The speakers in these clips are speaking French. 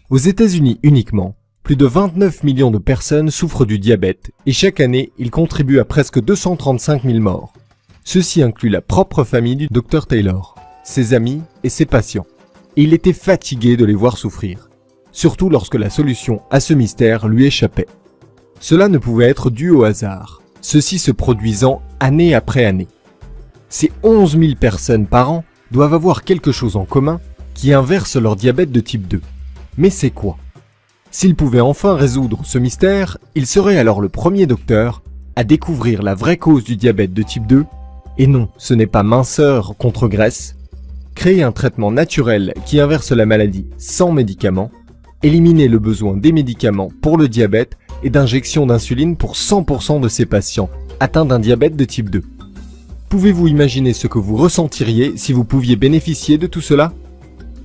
Aux États-Unis uniquement, plus de 29 millions de personnes souffrent du diabète et chaque année, il contribue à presque 235 000 morts. Ceci inclut la propre famille du Dr Taylor, ses amis et ses patients. Et il était fatigué de les voir souffrir, surtout lorsque la solution à ce mystère lui échappait. Cela ne pouvait être dû au hasard, ceci se produisant année après année. Ces 11 000 personnes par an doivent avoir quelque chose en commun qui inverse leur diabète de type 2. Mais c'est quoi ? S'il pouvait enfin résoudre ce mystère, il serait alors le premier docteur à découvrir la vraie cause du diabète de type 2. Et non, ce n'est pas minceur contre graisse. Créer un traitement naturel qui inverse la maladie sans médicaments, éliminer le besoin des médicaments pour le diabète et d'injection d'insuline pour 100% de ces patients atteints d'un diabète de type 2. Pouvez-vous imaginer ce que vous ressentiriez si vous pouviez bénéficier de tout cela ?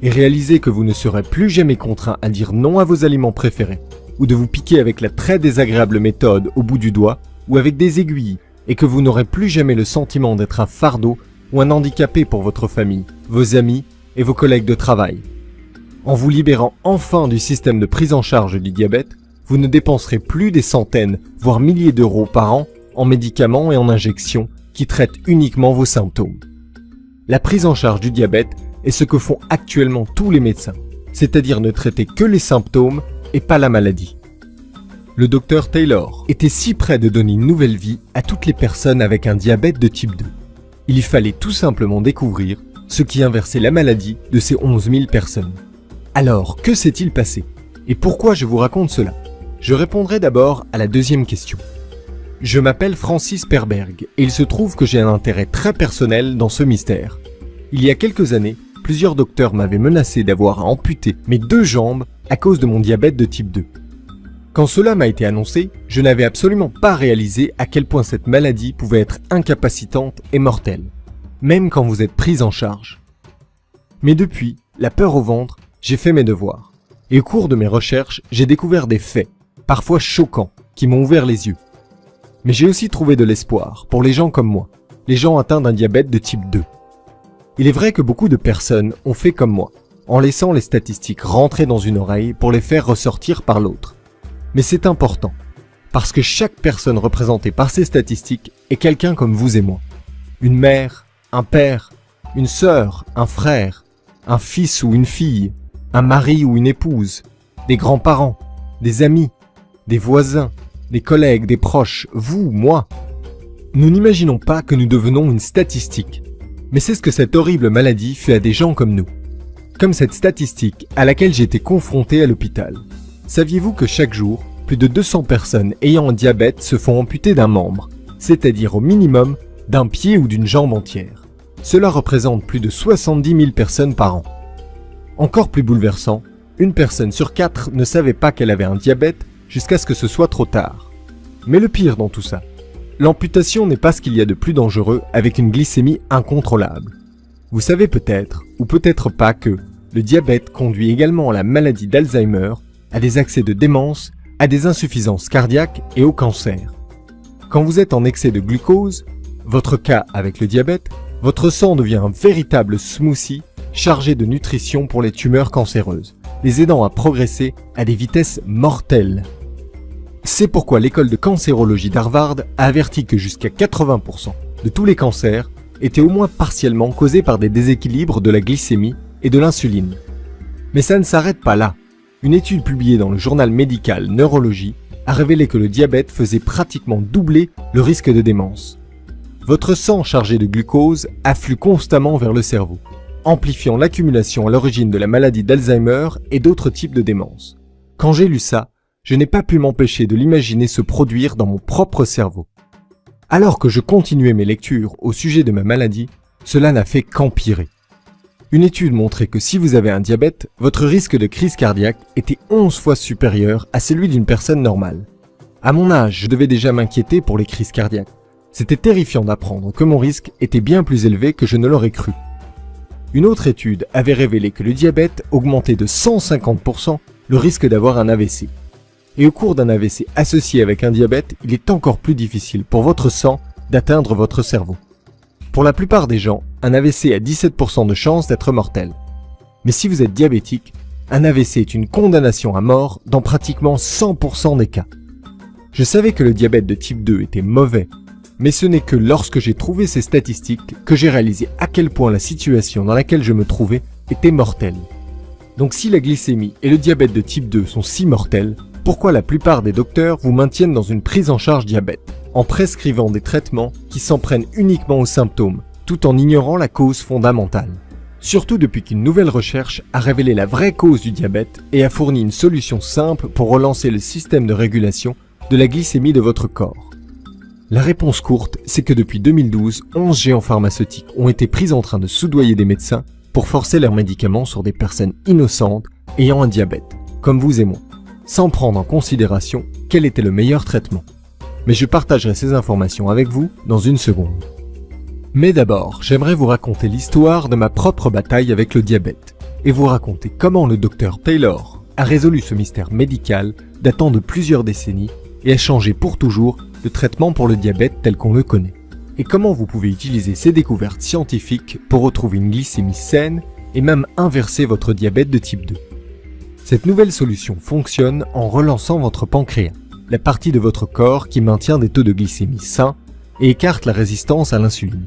Et réaliser que vous ne serez plus jamais contraint à dire non à vos aliments préférés, ou de vous piquer avec la très désagréable méthode au bout du doigt, ou avec des aiguilles, et que vous n'aurez plus jamais le sentiment d'être un fardeau ou un handicapé pour votre famille, vos amis et vos collègues de travail. En vous libérant enfin du système de prise en charge du diabète, vous ne dépenserez plus des centaines, voire milliers d'euros par an en médicaments et en injections qui traitent uniquement vos symptômes. La prise en charge du diabète est ce que font actuellement tous les médecins, c'est-à-dire ne traiter que les symptômes et pas la maladie. Le Dr Taylor était si près de donner une nouvelle vie à toutes les personnes avec un diabète de type 2. Il fallait tout simplement découvrir ce qui inversait la maladie de ces 11 000 personnes. Alors, que s'est-il passé ? Et pourquoi je vous raconte cela ? Je répondrai d'abord à la deuxième question. Je m'appelle Francis Perberg et il se trouve que j'ai un intérêt très personnel dans ce mystère. Il y a quelques années, plusieurs docteurs m'avaient menacé d'avoir à amputer mes 2 jambes à cause de mon diabète de type 2. Quand cela m'a été annoncé, je n'avais absolument pas réalisé à quel point cette maladie pouvait être incapacitante et mortelle, même quand vous êtes prise en charge. Mais depuis, la peur au ventre, j'ai fait mes devoirs. Et au cours de mes recherches, j'ai découvert des faits, parfois choquants, qui m'ont ouvert les yeux. Mais j'ai aussi trouvé de l'espoir pour les gens comme moi, les gens atteints d'un diabète de type 2. Il est vrai que beaucoup de personnes ont fait comme moi, en laissant les statistiques rentrer dans une oreille pour les faire ressortir par l'autre. Mais c'est important, parce que chaque personne représentée par ces statistiques est quelqu'un comme vous et moi. Une mère, un père, une sœur, un frère, un fils ou une fille, un mari ou une épouse, des grands-parents, des amis, des voisins, des collègues, des proches, vous, moi. Nous n'imaginons pas que nous devenons une statistique, mais c'est ce que cette horrible maladie fait à des gens comme nous. Comme cette statistique à laquelle j'ai été confronté à l'hôpital. Saviez-vous que chaque jour, plus de 200 personnes ayant un diabète se font amputer d'un membre, c'est-à-dire au minimum d'un pied ou d'une jambe entière. Cela représente plus de 70 000 personnes par an. Encore plus bouleversant, une personne sur 4 ne savait pas qu'elle avait un diabète jusqu'à ce que ce soit trop tard. Mais le pire dans tout ça, l'amputation n'est pas ce qu'il y a de plus dangereux avec une glycémie incontrôlable. Vous savez peut-être, ou peut-être pas que le diabète conduit également à la maladie d'Alzheimer, à des accès de démence, à des insuffisances cardiaques et au cancer. Quand vous êtes en excès de glucose, votre cas avec le diabète, votre sang devient un véritable smoothie chargé de nutrition pour les tumeurs cancéreuses, les aidant à progresser à des vitesses mortelles. C'est pourquoi l'école de cancérologie d'Harvard a averti que jusqu'à 80% de tous les cancers étaient au moins partiellement causés par des déséquilibres de la glycémie et de l'insuline. Mais ça ne s'arrête pas là. Une étude publiée dans le journal médical Neurologie a révélé que le diabète faisait pratiquement doubler le risque de démence. Votre sang chargé de glucose afflue constamment vers le cerveau, amplifiant l'accumulation à l'origine de la maladie d'Alzheimer et d'autres types de démence. Quand j'ai lu ça, je n'ai pas pu m'empêcher de l'imaginer se produire dans mon propre cerveau. Alors que je continuais mes lectures au sujet de ma maladie, cela n'a fait qu'empirer. Une étude montrait que si vous avez un diabète, votre risque de crise cardiaque était 11 fois supérieur à celui d'une personne normale. À mon âge, je devais déjà m'inquiéter pour les crises cardiaques. C'était terrifiant d'apprendre que mon risque était bien plus élevé que je ne l'aurais cru. Une autre étude avait révélé que le diabète augmentait de 150% le risque d'avoir un AVC. Et au cours d'un AVC associé avec un diabète, il est encore plus difficile pour votre sang d'atteindre votre cerveau. Pour la plupart des gens, un AVC a 17% de chance d'être mortel. Mais si vous êtes diabétique, Un AVC est une condamnation à mort dans pratiquement 100% des cas. Je savais que le diabète de type 2 était mauvais, mais ce n'est que lorsque j'ai trouvé ces statistiques que j'ai réalisé à quel point la situation dans laquelle je me trouvais était mortelle. Donc si la glycémie et le diabète de type 2 sont si mortels, pourquoi la plupart des docteurs vous maintiennent dans une prise en charge diabète, en prescrivant des traitements qui s'en prennent uniquement aux symptômes, tout en ignorant la cause fondamentale? Surtout depuis qu'une nouvelle recherche a révélé la vraie cause du diabète et a fourni une solution simple pour relancer le système de régulation de la glycémie de votre corps. La réponse courte, c'est que depuis 2012, 11 géants pharmaceutiques ont été pris en train de soudoyer des médecins pour forcer leurs médicaments sur des personnes innocentes ayant un diabète, comme vous et moi, sans prendre en considération quel était le meilleur traitement. Mais je partagerai ces informations avec vous dans une seconde. Mais d'abord, j'aimerais vous raconter l'histoire de ma propre bataille avec le diabète et vous raconter comment le docteur Taylor a résolu ce mystère médical datant de plusieurs décennies et a changé pour toujours le traitement pour le diabète tel qu'on le connaît. Et comment vous pouvez utiliser ces découvertes scientifiques pour retrouver une glycémie saine et même inverser votre diabète de type 2. Cette nouvelle solution fonctionne en relançant votre pancréas, la partie de votre corps qui maintient des taux de glycémie sains et écarte la résistance à l'insuline.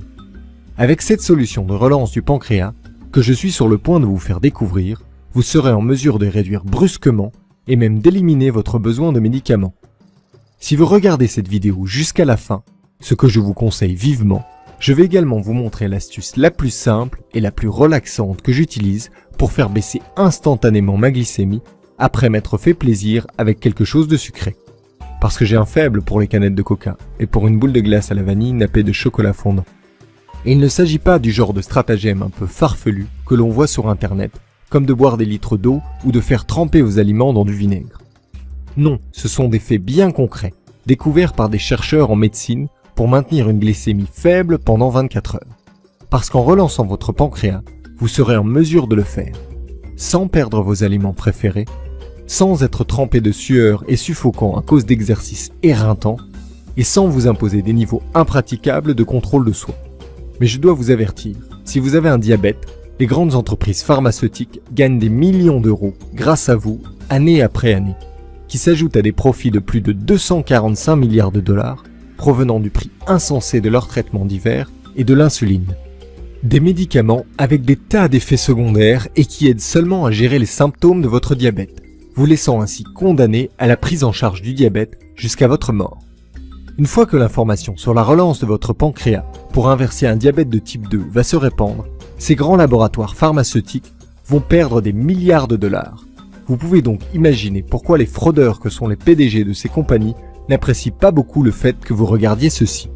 Avec cette solution de relance du pancréas, que je suis sur le point de vous faire découvrir, vous serez en mesure de réduire brusquement et même d'éliminer votre besoin de médicaments. Si vous regardez cette vidéo jusqu'à la fin, ce que je vous conseille vivement, je vais également vous montrer l'astuce la plus simple et la plus relaxante que j'utilise pour faire baisser instantanément ma glycémie après m'être fait plaisir avec quelque chose de sucré. Parce que j'ai un faible pour les canettes de coca et pour une boule de glace à la vanille nappée de chocolat fondant. Et il ne s'agit pas du genre de stratagème un peu farfelu que l'on voit sur internet, comme de boire des litres d'eau ou de faire tremper vos aliments dans du vinaigre. Non, ce sont des faits bien concrets, découverts par des chercheurs en médecine pour maintenir une glycémie faible pendant 24 heures. Parce qu'en relançant votre pancréas, vous serez en mesure de le faire, sans perdre vos aliments préférés, sans être trempé de sueur et suffocant à cause d'exercices éreintants, et sans vous imposer des niveaux impraticables de contrôle de soi. Mais je dois vous avertir, si vous avez un diabète, les grandes entreprises pharmaceutiques gagnent des millions d'euros grâce à vous, année après année, qui s'ajoutent à des profits de plus de 245 milliards de dollars provenant du prix insensé de leurs traitements divers et de l'insuline. Des médicaments avec des tas d'effets secondaires et qui aident seulement à gérer les symptômes de votre diabète, vous laissant ainsi condamné à la prise en charge du diabète jusqu'à votre mort. Une fois que l'information sur la relance de votre pancréas pour inverser un diabète de type 2 va se répandre, ces grands laboratoires pharmaceutiques vont perdre des milliards de dollars. Vous pouvez donc imaginer pourquoi les fraudeurs que sont les PDG de ces compagnies n'apprécient pas beaucoup le fait que vous regardiez ceci.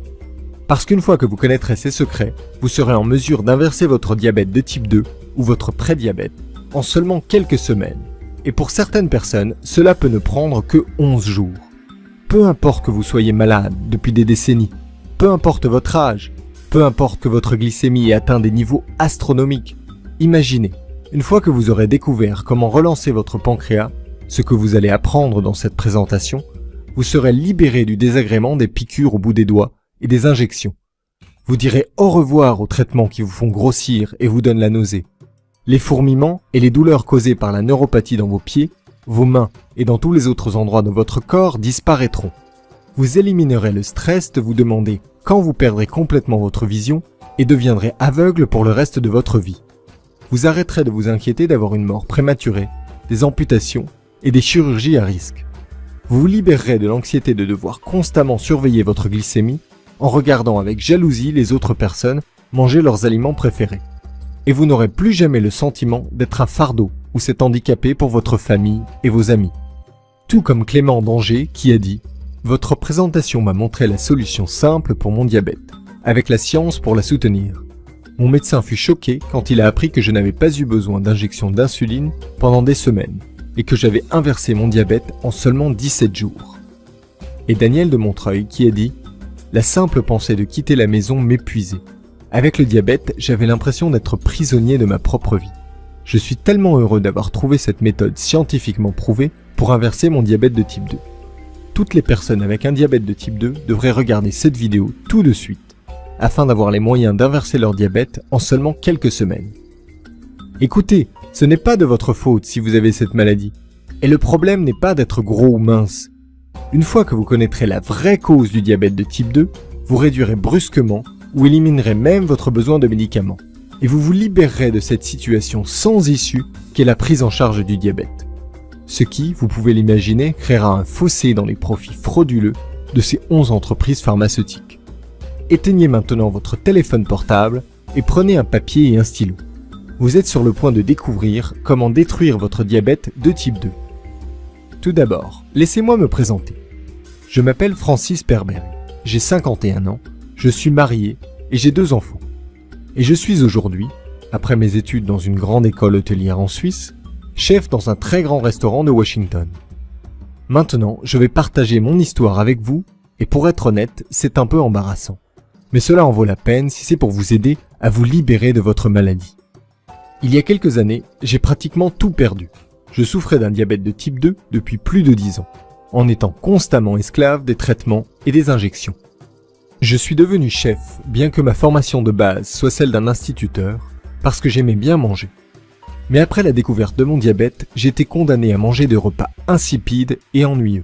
Parce qu'une fois que vous connaîtrez ces secrets, vous serez en mesure d'inverser votre diabète de type 2 ou votre prédiabète en seulement quelques semaines. Et pour certaines personnes, cela peut ne prendre que 11 jours. Peu importe que vous soyez malade depuis des décennies, peu importe votre âge, peu importe que votre glycémie ait atteint des niveaux astronomiques, imaginez, une fois que vous aurez découvert comment relancer votre pancréas, ce que vous allez apprendre dans cette présentation, vous serez libéré du désagrément des piqûres au bout des doigts et des injections. Vous direz au revoir aux traitements qui vous font grossir et vous donnent la nausée. Les fourmillements et les douleurs causées par la neuropathie dans vos pieds, vos mains et dans tous les autres endroits de votre corps disparaîtront. Vous éliminerez le stress de vous demander quand vous perdrez complètement votre vision et deviendrez aveugle pour le reste de votre vie. Vous arrêterez de vous inquiéter d'avoir une mort prématurée, des amputations et des chirurgies à risque. Vous vous libérerez de l'anxiété de devoir constamment surveiller votre glycémie en regardant avec jalousie les autres personnes manger leurs aliments préférés. Et vous n'aurez plus jamais le sentiment d'être un fardeau ou s'être handicapé pour votre famille et vos amis. Tout comme Clément d'Angers qui a dit « Votre présentation m'a montré la solution simple pour mon diabète, avec la science pour la soutenir. Mon médecin fut choqué quand il a appris que je n'avais pas eu besoin d'injection d'insuline pendant des semaines et que j'avais inversé mon diabète en seulement 17 jours. » Et Daniel de Montreuil qui a dit « La simple pensée de quitter la maison m'épuisait. Avec le diabète, j'avais l'impression d'être prisonnier de ma propre vie. Je suis tellement heureux d'avoir trouvé cette méthode scientifiquement prouvée pour inverser mon diabète de type 2. Toutes les personnes avec un diabète de type 2 devraient regarder cette vidéo tout de suite, afin d'avoir les moyens d'inverser leur diabète en seulement quelques semaines. Écoutez, Ce n'est pas de votre faute si vous avez cette maladie. Et le problème n'est pas d'être gros ou mince. Une fois que vous connaîtrez la vraie cause du diabète de type 2, vous réduirez brusquement ou éliminerez même votre besoin de médicaments. Et vous vous libérerez de cette situation sans issue qu'est la prise en charge du diabète. Ce qui, vous pouvez l'imaginer, créera un fossé dans les profits frauduleux de ces 11 entreprises pharmaceutiques. Éteignez maintenant votre téléphone portable et prenez un papier et un stylo. Vous êtes sur le point de découvrir comment détruire votre diabète de type 2. Tout d'abord, laissez-moi me présenter. Je m'appelle Francis Perberry, j'ai 51 ans, je suis marié et j'ai 2 enfants. Et je suis aujourd'hui, après mes études dans une grande école hôtelière en Suisse, chef dans un très grand restaurant de Washington. Maintenant, je vais partager mon histoire avec vous et pour être honnête, c'est un peu embarrassant. Mais cela en vaut la peine si c'est pour vous aider à vous libérer de votre maladie. Il y a quelques années, j'ai pratiquement tout perdu. Je souffrais d'un diabète de type 2 depuis plus de 10 ans, en étant constamment esclave des traitements et des injections. Je suis devenu chef, bien que ma formation de base soit celle d'un instituteur, parce que j'aimais bien manger. Mais après la découverte de mon diabète, j'étais condamné à manger des repas insipides et ennuyeux.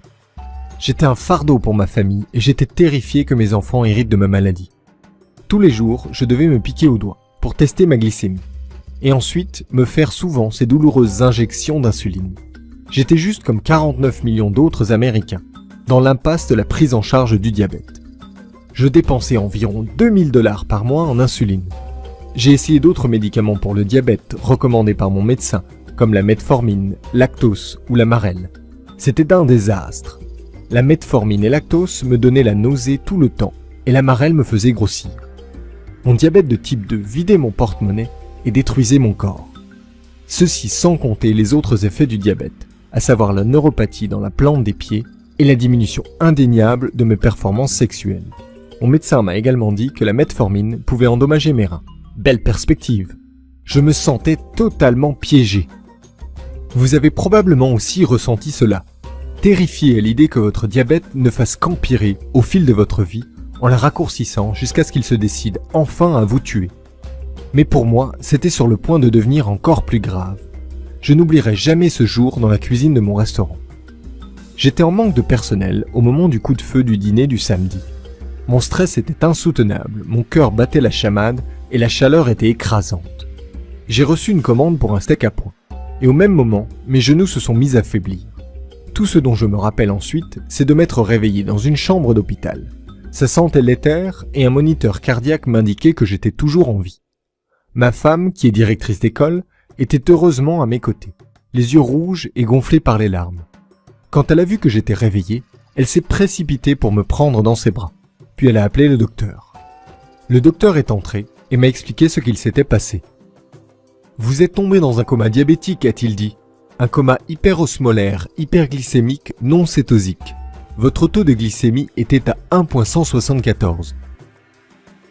J'étais un fardeau pour ma famille et j'étais terrifié que mes enfants héritent de ma maladie. Tous les jours, je devais me piquer au doigt pour tester ma glycémie. Et ensuite, me faire souvent ces douloureuses injections d'insuline. J'étais juste comme 49 millions d'autres Américains, dans l'impasse de la prise en charge du diabète. Je dépensais environ 2000 $ par mois en insuline. J'ai essayé d'autres médicaments pour le diabète recommandés par mon médecin, comme la metformine, Lactose ou la Marelle. C'était un désastre. La metformine et Lactose me donnaient la nausée tout le temps et la Marelle me faisait grossir. Mon diabète de type 2 vidait mon porte-monnaie et détruisait mon corps. Ceci sans compter les autres effets du diabète, à savoir la neuropathie dans la plante des pieds et la diminution indéniable de mes performances sexuelles. Mon médecin m'a également dit que la metformine pouvait endommager mes reins. Belle perspective. Je me sentais totalement piégé. Vous avez probablement aussi ressenti cela. Terrifié à l'idée que votre diabète ne fasse qu'empirer au fil de votre vie en la raccourcissant jusqu'à ce qu'il se décide enfin à vous tuer. Mais pour moi, c'était sur le point de devenir encore plus grave. Je n'oublierai jamais ce jour dans la cuisine de mon restaurant. J'étais en manque de personnel au moment du coup de feu du dîner du samedi. Mon stress était insoutenable, mon cœur battait la chamade et la chaleur était écrasante. J'ai reçu une commande pour un steak à point. Et au même moment, mes genoux se sont mis à faiblir. Tout ce dont je me rappelle ensuite, c'est de m'être réveillé dans une chambre d'hôpital. Ça sentait l'éther et un moniteur cardiaque m'indiquait que j'étais toujours en vie. Ma femme, qui est directrice d'école, était heureusement à mes côtés, les yeux rouges et gonflés par les larmes. Quand elle a vu que j'étais réveillé, elle s'est précipitée pour me prendre dans ses bras. Puis elle a appelé le docteur. Le docteur est entré et m'a expliqué ce qu'il s'était passé. « Vous êtes tombé dans un coma diabétique, a-t-il dit. Un coma hyperosmolaire, hyperglycémique, non cétosique. Votre taux de glycémie était à 1,174. »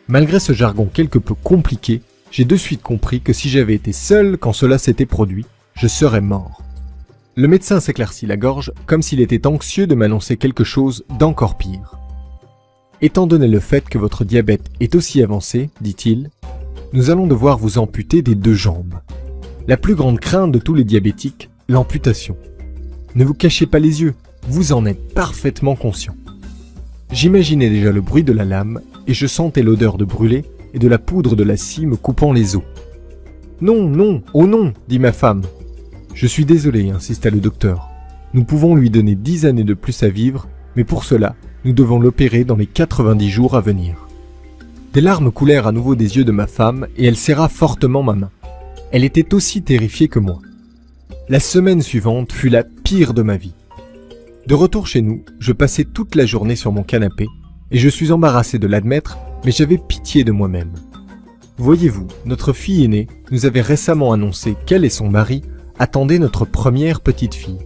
Malgré ce jargon quelque peu compliqué, j'ai de suite compris que si j'avais été seul quand cela s'était produit, je serais mort. Le médecin s'éclaircit la gorge comme s'il était anxieux de m'annoncer quelque chose d'encore pire. Étant donné le fait que votre diabète est aussi avancé, dit-il, nous allons devoir vous amputer des 2 jambes. La plus grande crainte de tous les diabétiques, l'amputation. Ne vous cachez pas les yeux, vous en êtes parfaitement conscient. J'imaginais déjà le bruit de la lame et je sentais l'odeur de brûlé et de la poudre de la scie me coupant les os. « Non, non, oh non !» dit ma femme. « Je suis désolé, insista le docteur. Nous pouvons lui donner 10 années de plus à vivre, mais pour cela, nous devons l'opérer dans les 90 jours à venir. » Des larmes coulèrent à nouveau des yeux de ma femme et elle serra fortement ma main. Elle était aussi terrifiée que moi. La semaine suivante fut la pire de ma vie. De retour chez nous, je passais toute la journée sur mon canapé et je suis embarrassé de l'admettre, mais j'avais pitié de moi-même. Voyez-vous, notre fille aînée nous avait récemment annoncé qu'elle et son mari attendaient notre première petite fille.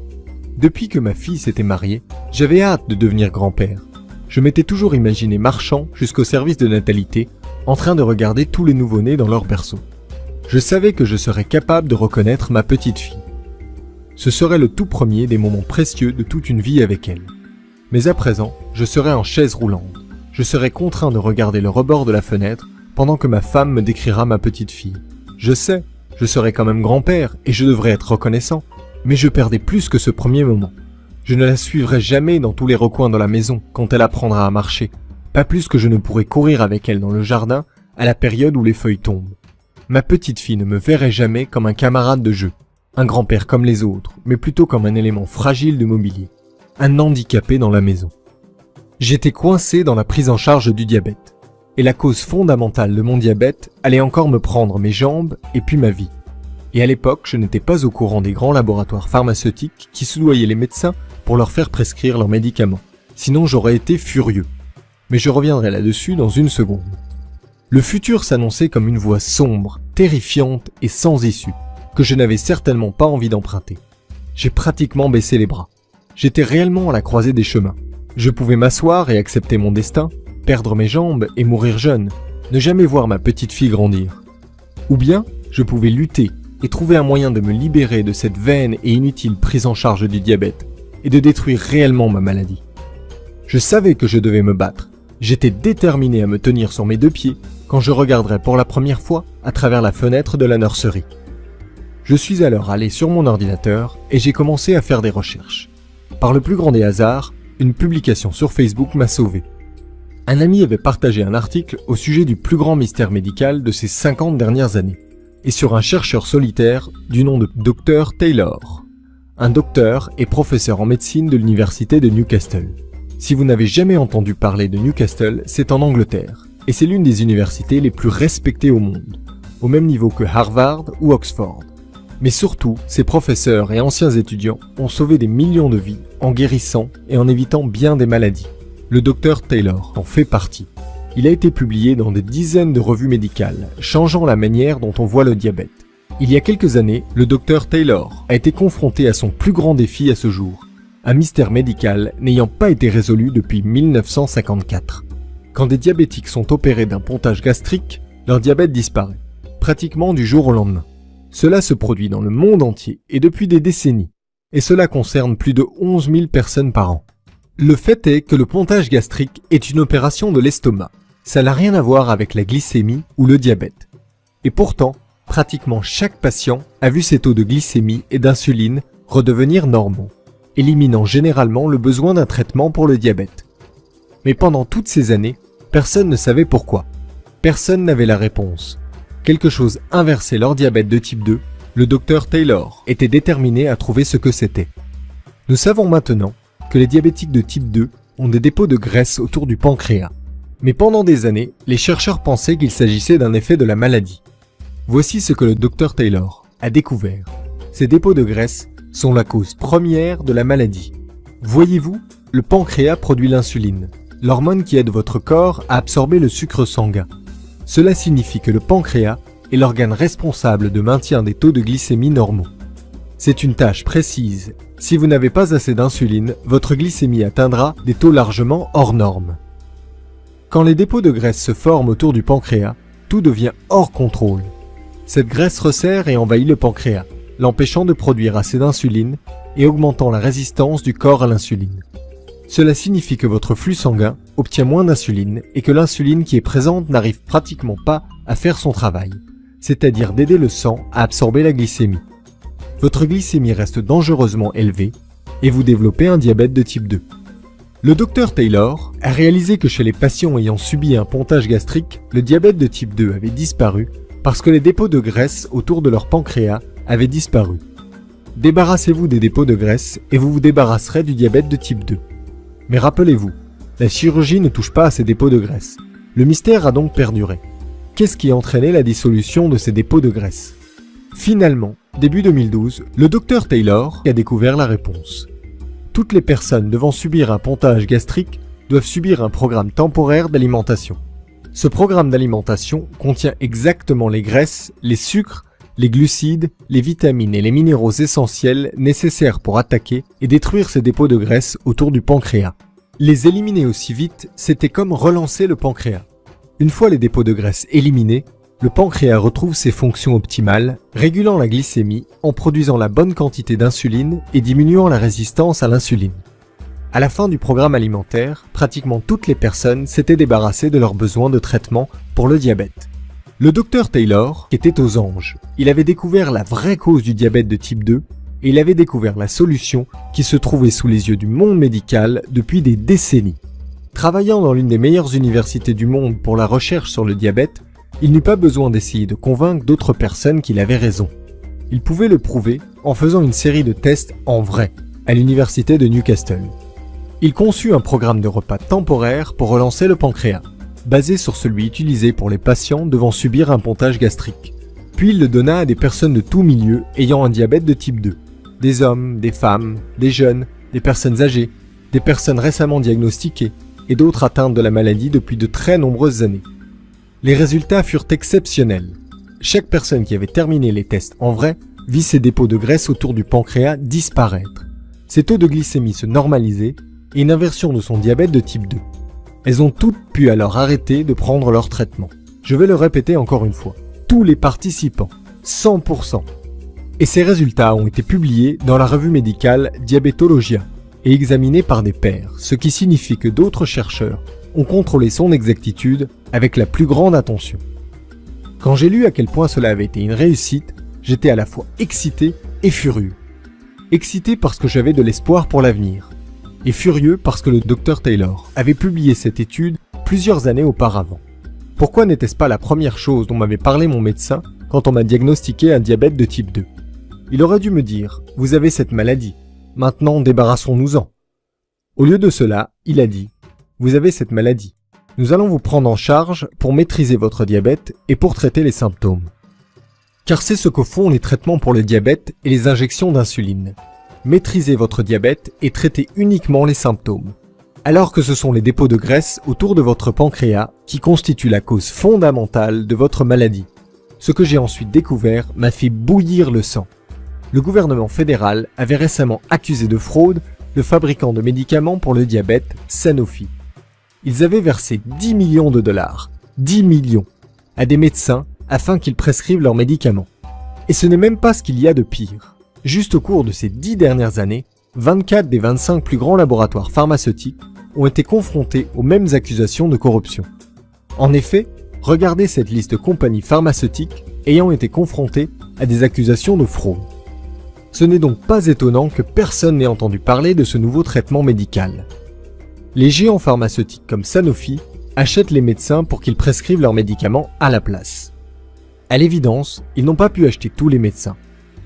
Depuis que ma fille s'était mariée, j'avais hâte de devenir grand-père. Je m'étais toujours imaginé marchant jusqu'au service de natalité, en train de regarder tous les nouveau-nés dans leur berceau. Je savais que je serais capable de reconnaître ma petite fille. Ce serait le tout premier des moments précieux de toute une vie avec elle. Mais à présent, je serais en chaise roulante. Je serais contraint de regarder le rebord de la fenêtre pendant que ma femme me décrira ma petite fille. Je sais, Je serais quand même grand-père et je devrais être reconnaissant. Mais je perdais plus que ce premier moment. Je ne la suivrai jamais dans tous les recoins de la maison quand elle apprendra à marcher. Pas plus que je ne pourrai courir avec elle dans le jardin à la période où les feuilles tombent. Ma petite fille ne me verrait jamais comme un camarade de jeu, un grand-père comme les autres, mais plutôt comme un élément fragile de mobilier, un handicapé dans la maison. J'étais coincé dans la prise en charge du diabète, et la cause fondamentale de mon diabète allait encore me prendre mes jambes et puis ma vie. Et à l'époque, je n'étais pas au courant des grands laboratoires pharmaceutiques qui soudoyaient les médecins pour leur faire prescrire leurs médicaments. Sinon, j'aurais été furieux. Mais je reviendrai là-dessus dans une seconde. Le futur s'annonçait comme une voie sombre, terrifiante et sans issue, que je n'avais certainement pas envie d'emprunter. J'ai pratiquement baissé les bras. J'étais réellement à la croisée des chemins. Je pouvais m'asseoir et accepter mon destin, perdre mes jambes et mourir jeune, ne jamais voir ma petite fille grandir. Ou bien, je pouvais lutter et trouver un moyen de me libérer de cette vaine et inutile prise en charge du diabète et de détruire réellement ma maladie. Je savais que je devais me battre. J'étais déterminé à me tenir sur mes deux pieds quand je regarderais pour la première fois à travers la fenêtre de la nurserie. Je suis alors allé sur mon ordinateur et j'ai commencé à faire des recherches. Par le plus grand des hasards, une publication sur Facebook m'a sauvé. Un ami avait partagé un article au sujet du plus grand mystère médical de ces 50 dernières années, et sur un chercheur solitaire du nom de Dr Taylor, un docteur et professeur en médecine de l'université de Newcastle. Si vous n'avez jamais entendu parler de Newcastle, c'est en Angleterre, et c'est l'une des universités les plus respectées au monde, au même niveau que Harvard ou Oxford. Mais surtout, ces professeurs et anciens étudiants ont sauvé des millions de vies en guérissant et en évitant bien des maladies. Le Dr Taylor en fait partie. Il a été publié dans des dizaines de revues médicales, changeant la manière dont on voit le diabète. Il y a quelques années, le Dr Taylor a été confronté à son plus grand défi à ce jour, un mystère médical n'ayant pas été résolu depuis 1954. Quand des diabétiques sont opérés d'un pontage gastrique, leur diabète disparaît, pratiquement du jour au lendemain. Cela se produit dans le monde entier et depuis des décennies, et cela concerne plus de 11 000 personnes par an. Le fait est que le pontage gastrique est une opération de l'estomac. Ça n'a rien à voir avec la glycémie ou le diabète. Et pourtant, pratiquement chaque patient a vu ses taux de glycémie et d'insuline redevenir normaux, éliminant généralement le besoin d'un traitement pour le diabète. Mais pendant toutes ces années, personne ne savait pourquoi. Personne n'avait la réponse. Quelque chose inversait leur diabète de type 2, le Dr Taylor était déterminé à trouver ce que c'était. Nous savons maintenant que les diabétiques de type 2 ont des dépôts de graisse autour du pancréas. Mais pendant des années, les chercheurs pensaient qu'il s'agissait d'un effet de la maladie. Voici ce que le Dr Taylor a découvert. Ces dépôts de graisse sont la cause première de la maladie. Voyez-vous, le pancréas produit l'insuline, l'hormone qui aide votre corps à absorber le sucre sanguin. Cela signifie que le pancréas est l'organe responsable de maintien des taux de glycémie normaux. C'est une tâche précise. Si vous n'avez pas assez d'insuline, votre glycémie atteindra des taux largement hors normes. Quand les dépôts de graisse se forment autour du pancréas, tout devient hors contrôle. Cette graisse resserre et envahit le pancréas, l'empêchant de produire assez d'insuline et augmentant la résistance du corps à l'insuline. Cela signifie que votre flux sanguin obtient moins d'insuline et que l'insuline qui est présente n'arrive pratiquement pas à faire son travail, c'est-à-dire d'aider le sang à absorber la glycémie. Votre glycémie reste dangereusement élevée et vous développez un diabète de type 2. Le Dr Taylor a réalisé que chez les patients ayant subi un pontage gastrique, le diabète de type 2 avait disparu parce que les dépôts de graisse autour de leur pancréas avaient disparu. Débarrassez-vous des dépôts de graisse et vous vous débarrasserez du diabète de type 2. Mais rappelez-vous, la chirurgie ne touche pas à ces dépôts de graisse. Le mystère a donc perduré. Qu'est-ce qui a entraîné la dissolution de ces dépôts de graisse ? Finalement, début 2012, le Dr Taylor a découvert la réponse. Toutes les personnes devant subir un pontage gastrique doivent subir un programme temporaire d'alimentation. Ce programme d'alimentation contient exactement les graisses, les sucres, les glucides, les vitamines et les minéraux essentiels nécessaires pour attaquer et détruire ces dépôts de graisse autour du pancréas. Les éliminer aussi vite, c'était comme relancer le pancréas. Une fois les dépôts de graisse éliminés, le pancréas retrouve ses fonctions optimales, régulant la glycémie en produisant la bonne quantité d'insuline et diminuant la résistance à l'insuline. À la fin du programme alimentaire, pratiquement toutes les personnes s'étaient débarrassées de leurs besoins de traitement pour le diabète. Le docteur Taylor était aux anges. Il avait découvert la vraie cause du diabète de type 2 et il avait découvert la solution qui se trouvait sous les yeux du monde médical depuis des décennies. Travaillant dans l'une des meilleures universités du monde pour la recherche sur le diabète, il n'eut pas besoin d'essayer de convaincre d'autres personnes qu'il avait raison. Il pouvait le prouver en faisant une série de tests en vrai à l'université de Newcastle. Il conçut un programme de repas temporaire pour relancer le pancréas, basé sur celui utilisé pour les patients devant subir un pontage gastrique. Puis il le donna à des personnes de tous milieux ayant un diabète de type 2. Des hommes, des femmes, des jeunes, des personnes âgées, des personnes récemment diagnostiquées et d'autres atteintes de la maladie depuis de très nombreuses années. Les résultats furent exceptionnels. Chaque personne qui avait terminé les tests en vrai vit ses dépôts de graisse autour du pancréas disparaître. Ses taux de glycémie se normalisaient et une inversion de son diabète de type 2. Elles ont toutes pu alors arrêter de prendre leur traitement. Je vais le répéter encore une fois. Tous les participants, 100%. Et ces résultats ont été publiés dans la revue médicale Diabetologia et examinés par des pairs, ce qui signifie que d'autres chercheurs ont contrôlé son exactitude avec la plus grande attention. Quand j'ai lu à quel point cela avait été une réussite, j'étais à la fois excité et furieux. Excité parce que j'avais de l'espoir pour l'avenir, et furieux parce que le Dr Taylor avait publié cette étude plusieurs années auparavant. Pourquoi n'était-ce pas la première chose dont m'avait parlé mon médecin quand on m'a diagnostiqué un diabète de type 2 ? Il aurait dû me dire « Vous avez cette maladie, maintenant débarrassons-nous-en ». Au lieu de cela, il a dit « Vous avez cette maladie, nous allons vous prendre en charge pour maîtriser votre diabète et pour traiter les symptômes. » Car c'est ce que font les traitements pour le diabète et les injections d'insuline. Maîtriser votre diabète et traiter uniquement les symptômes. Alors que ce sont les dépôts de graisse autour de votre pancréas qui constituent la cause fondamentale de votre maladie. Ce que j'ai ensuite découvert m'a fait bouillir le sang. Le gouvernement fédéral avait récemment accusé de fraude le fabricant de médicaments pour le diabète, Sanofi. Ils avaient versé 10 millions de dollars, 10 millions, à des médecins afin qu'ils prescrivent leurs médicaments. Et ce n'est même pas ce qu'il y a de pire. Juste au cours de ces 10 dernières années, 24 des 25 plus grands laboratoires pharmaceutiques ont été confrontés aux mêmes accusations de corruption. En effet, regardez cette liste de compagnies pharmaceutiques ayant été confrontées à des accusations de fraude. Ce n'est donc pas étonnant que personne n'ait entendu parler de ce nouveau traitement médical. Les géants pharmaceutiques comme Sanofi achètent les médecins pour qu'ils prescrivent leurs médicaments à la place. À l'évidence, ils n'ont pas pu acheter tous les médecins,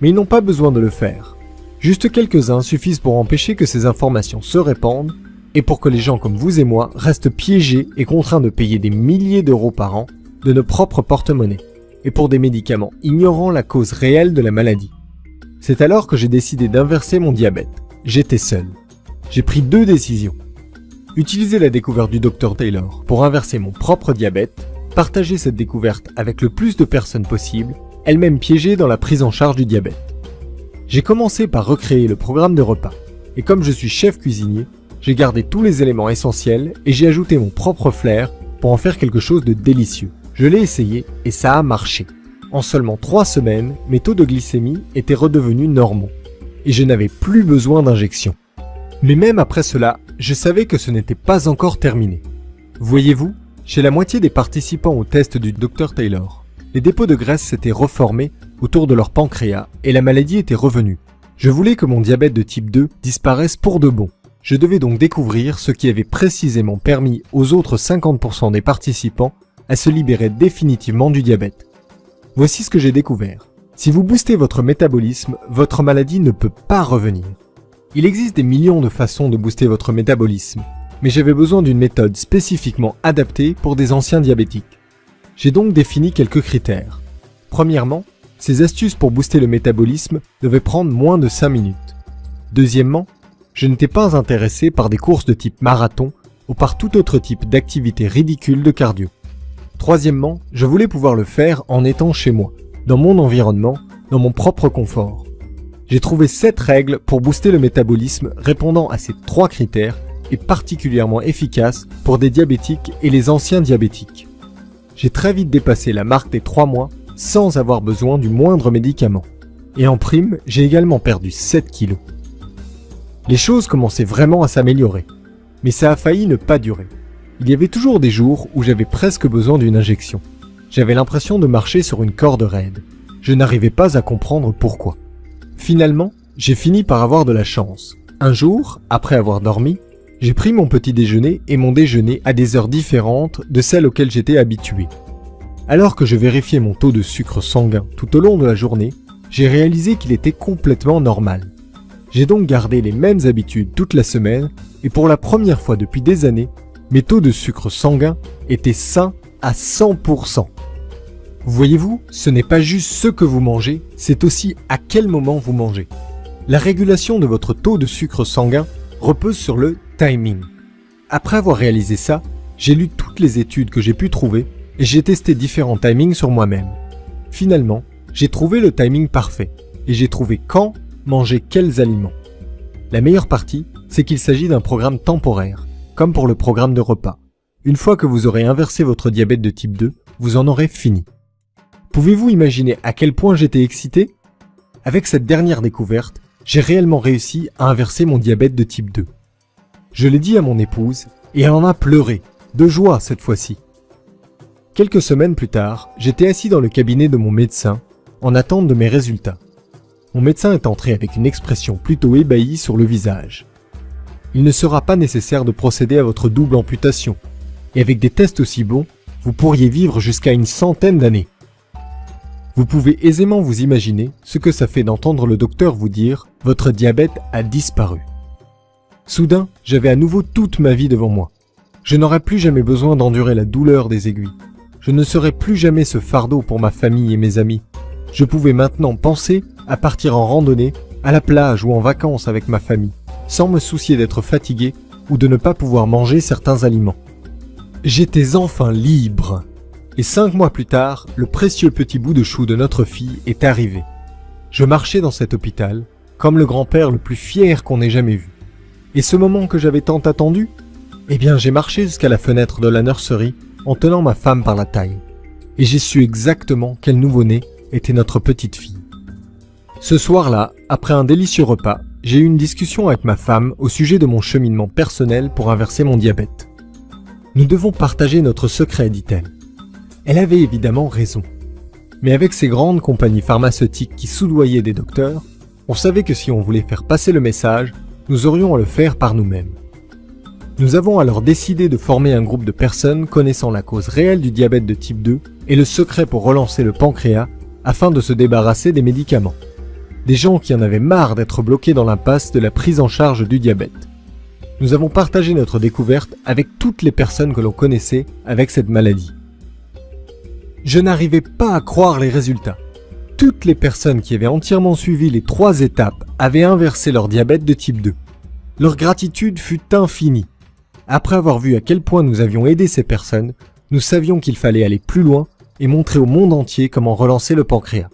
mais ils n'ont pas besoin de le faire. Juste quelques-uns suffisent pour empêcher que ces informations se répandent et pour que les gens comme vous et moi restent piégés et contraints de payer des milliers d'euros par an de nos propres porte-monnaies et pour des médicaments ignorant la cause réelle de la maladie. C'est alors que j'ai décidé d'inverser mon diabète. J'étais seul. J'ai pris 2 décisions. Utiliser la découverte du Dr Taylor pour inverser mon propre diabète, partager cette découverte avec le plus de personnes possible, elles-mêmes piégées dans la prise en charge du diabète. J'ai commencé par recréer le programme de repas, et comme je suis chef cuisinier, j'ai gardé tous les éléments essentiels et j'ai ajouté mon propre flair pour en faire quelque chose de délicieux. Je l'ai essayé et ça a marché. En seulement 3 semaines, mes taux de glycémie étaient redevenus normaux, et je n'avais plus besoin d'injection. Mais même après cela, je savais que ce n'était pas encore terminé. Voyez-vous, chez la moitié des participants au test du Dr Taylor, les dépôts de graisse s'étaient reformés autour de leur pancréas et la maladie était revenue. Je voulais que mon diabète de type 2 disparaisse pour de bon. Je devais donc découvrir ce qui avait précisément permis aux autres 50% des participants à se libérer définitivement du diabète. Voici ce que j'ai découvert. Si vous boostez votre métabolisme, votre maladie ne peut pas revenir. Il existe des millions de façons de booster votre métabolisme, mais j'avais besoin d'une méthode spécifiquement adaptée pour des anciens diabétiques. J'ai donc défini quelques critères. Premièrement, ces astuces pour booster le métabolisme devaient prendre moins de 5 minutes. Deuxièmement, je n'étais pas intéressé par des courses de type marathon ou par tout autre type d'activité ridicule de cardio. Troisièmement, je voulais pouvoir le faire en étant chez moi, dans mon environnement, dans mon propre confort. J'ai trouvé 7 règles pour booster le métabolisme répondant à ces 3 critères et particulièrement efficaces pour des diabétiques et les anciens diabétiques. J'ai très vite dépassé la marque des 3 mois sans avoir besoin du moindre médicament. Et en prime, j'ai également perdu 7 kilos. Les choses commençaient vraiment à s'améliorer, mais ça a failli ne pas durer. Il y avait toujours des jours où j'avais presque besoin d'une injection. J'avais l'impression de marcher sur une corde raide. Je n'arrivais pas à comprendre pourquoi. Finalement, j'ai fini par avoir de la chance. Un jour, après avoir dormi, j'ai pris mon petit déjeuner et mon déjeuner à des heures différentes de celles auxquelles j'étais habitué. Alors que je vérifiais mon taux de sucre sanguin tout au long de la journée, j'ai réalisé qu'il était complètement normal. J'ai donc gardé les mêmes habitudes toute la semaine et pour la première fois depuis des années, mes taux de sucre sanguin étaient sains à 100%. Voyez-vous, ce n'est pas juste ce que vous mangez, c'est aussi à quel moment vous mangez. La régulation de votre taux de sucre sanguin repose sur le timing. Après avoir réalisé ça, j'ai lu toutes les études que j'ai pu trouver et j'ai testé différents timings sur moi-même. Finalement, j'ai trouvé le timing parfait et j'ai trouvé quand manger quels aliments. La meilleure partie, c'est qu'il s'agit d'un programme temporaire, comme pour le programme de repas. Une fois que vous aurez inversé votre diabète de type 2, vous en aurez fini. Pouvez-vous imaginer à quel point j'étais excité ? Avec cette dernière découverte, j'ai réellement réussi à inverser mon diabète de type 2. Je l'ai dit à mon épouse et elle en a pleuré, de joie cette fois-ci. Quelques semaines plus tard, j'étais assis dans le cabinet de mon médecin en attente de mes résultats. Mon médecin est entré avec une expression plutôt ébahie sur le visage. Il ne sera pas nécessaire de procéder à votre double amputation. Et avec des tests aussi bons, vous pourriez vivre jusqu'à une centaine d'années. Vous pouvez aisément vous imaginer ce que ça fait d'entendre le docteur vous dire « Votre diabète a disparu ». Soudain, j'avais à nouveau toute ma vie devant moi. Je n'aurais plus jamais besoin d'endurer la douleur des aiguilles. Je ne serais plus jamais ce fardeau pour ma famille et mes amis. Je pouvais maintenant penser à partir en randonnée, à la plage ou en vacances avec ma famille, sans me soucier d'être fatigué ou de ne pas pouvoir manger certains aliments. J'étais enfin libre. Et 5 mois plus tard, le précieux petit bout de chou de notre fille est arrivé. Je marchais dans cet hôpital, comme le grand-père le plus fier qu'on ait jamais vu. Et ce moment que j'avais tant attendu ? Eh bien, j'ai marché jusqu'à la fenêtre de la nurserie en tenant ma femme par la taille. Et j'ai su exactement quel nouveau-né était notre petite fille. Ce soir-là, après un délicieux repas, j'ai eu une discussion avec ma femme au sujet de mon cheminement personnel pour inverser mon diabète. Nous devons partager notre secret, dit-elle. Elle avait évidemment raison. Mais avec ces grandes compagnies pharmaceutiques qui soudoyaient des docteurs, on savait que si on voulait faire passer le message, nous aurions à le faire par nous-mêmes. Nous avons alors décidé de former un groupe de personnes connaissant la cause réelle du diabète de type 2 et le secret pour relancer le pancréas afin de se débarrasser des médicaments. Des gens qui en avaient marre d'être bloqués dans l'impasse de la prise en charge du diabète. Nous avons partagé notre découverte avec toutes les personnes que l'on connaissait avec cette maladie. Je n'arrivais pas à croire les résultats. Toutes les personnes qui avaient entièrement suivi les 3 étapes avaient inversé leur diabète de type 2. Leur gratitude fut infinie. Après avoir vu à quel point nous avions aidé ces personnes, nous savions qu'il fallait aller plus loin et montrer au monde entier comment relancer le pancréas.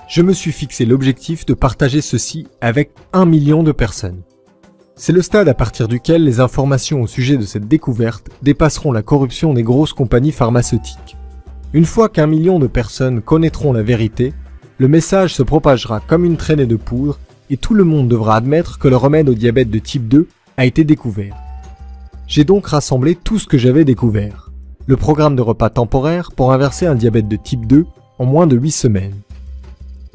Je me suis fixé l'objectif de partager ceci avec 1 million de personnes. C'est le stade à partir duquel les informations au sujet de cette découverte dépasseront la corruption des grosses compagnies pharmaceutiques. Une fois qu'1 million de personnes connaîtront la vérité, le message se propagera comme une traînée de poudre et tout le monde devra admettre que le remède au diabète de type 2 a été découvert. J'ai donc rassemblé tout ce que j'avais découvert. Le programme de repas temporaire pour inverser un diabète de type 2 en moins de 8 semaines.